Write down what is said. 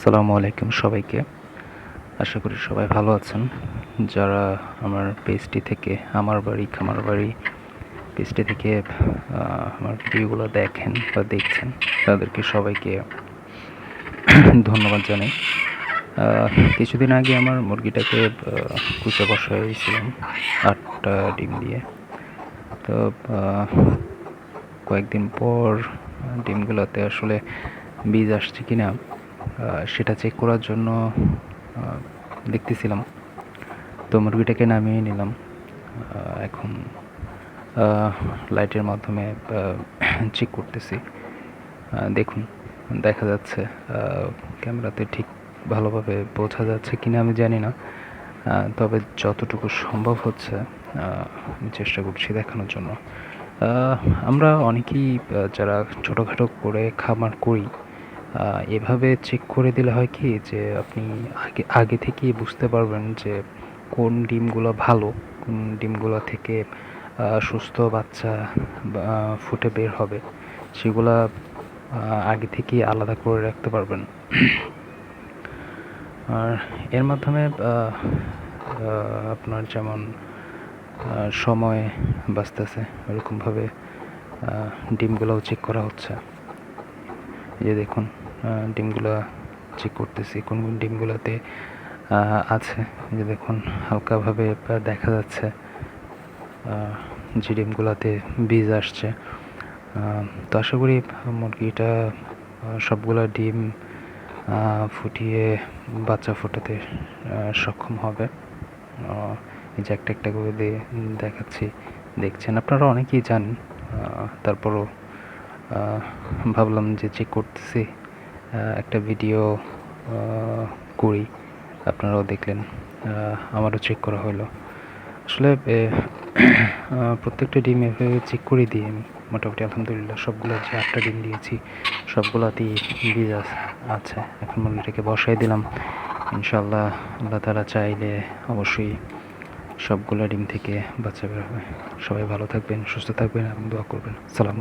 আসসালামু আলাইকুম সবাইকে। আশা করি সবাই ভালো আছেন। যারা আমার পেজটি থেকে আমার বাড়ি খামার বাড়ি পেজটি থেকে আমার ভিডিওগুলো দেখেন বা দেখছেন তাদেরকে সবাইকে ধন্যবাদ জানাই। কিছুদিন আগে আমার মুরগিটাকে কুচে বসাইছিলাম 8টা ডিম দিয়ে। তো কয়েকদিন পর ডিমগুলোতে আসলে বীজ আসছে কিনা সেটা চেক করার জন্য দেখতেছিলাম। তো মুরগিটাকে নামিয়ে নিলাম। এখন লাইটের মাধ্যমে চেক করতেছি। দেখুন, দেখা যাচ্ছে ক্যামেরাতে ঠিক ভালোভাবে বোঝা যাচ্ছে কিনা আমি জানি না, তবে যতটুকু সম্ভব হচ্ছে আমি চেষ্টা করছি দেখানোর জন্য। আমরা অনেকেই যারা ছোটোখাটো করে খামার করি, এভাবে চেক করে দিলে হয় কি যে আপনি আগে আগে থেকেই বুঝতে পারবেন যে কোন ডিমগুলো ভালো, কোন ডিমগুলো থেকে সুস্থ বাচ্চা ফুটে বের হবে, সেগুলা আগে থেকেই আলাদা করে রাখতে পারবেন। আর এর মাধ্যমে আপনার যেমন সময় বাঁচতেছে, ওরকমভাবে ডিমগুলোও চেক করা হচ্ছে। এই যে দেখুন, ডিমগুলো চেক করতেছি কোন কোন ডিমগুলোতে আছে। এই যে দেখুন, হালকাভাবে দেখা যাচ্ছে যে ডিমগুলোতে বীজ আসছে। তো আশা করি মুরগিটা সবগুলা ডিম ফুটিয়ে বাচ্চা ফোটাতে সক্ষম হবে। এই যে একটা একটা করে দিয়ে দেখাচ্ছি, দেখছেন আপনারা অনেকেই জানেন, তারপরও ভাবলাম যে চেক করতেছি, একটা ভিডিও করি, আপনারাও দেখলেন, আমারও চেক করা হলো। আসলে প্রত্যেকটা ডিম এভাবে চেক করে দিই আমি। মোটামুটি আলহামদুলিল্লাহ সবগুলো যে 8টা ডিম দিয়েছি সবগুলাতেই বীজ আছে। এখন মুরগিটাকে বসাই দিলাম। ইনশাআল্লাহ আল্লাহ তাআলা চাইলে অবশ্যই সবগুলো ডিম থেকে বাচ্চা বের হবে। সবাই ভালো থাকবেন, সুস্থ থাকবেন এবং দোয়া করবেন। সালাম।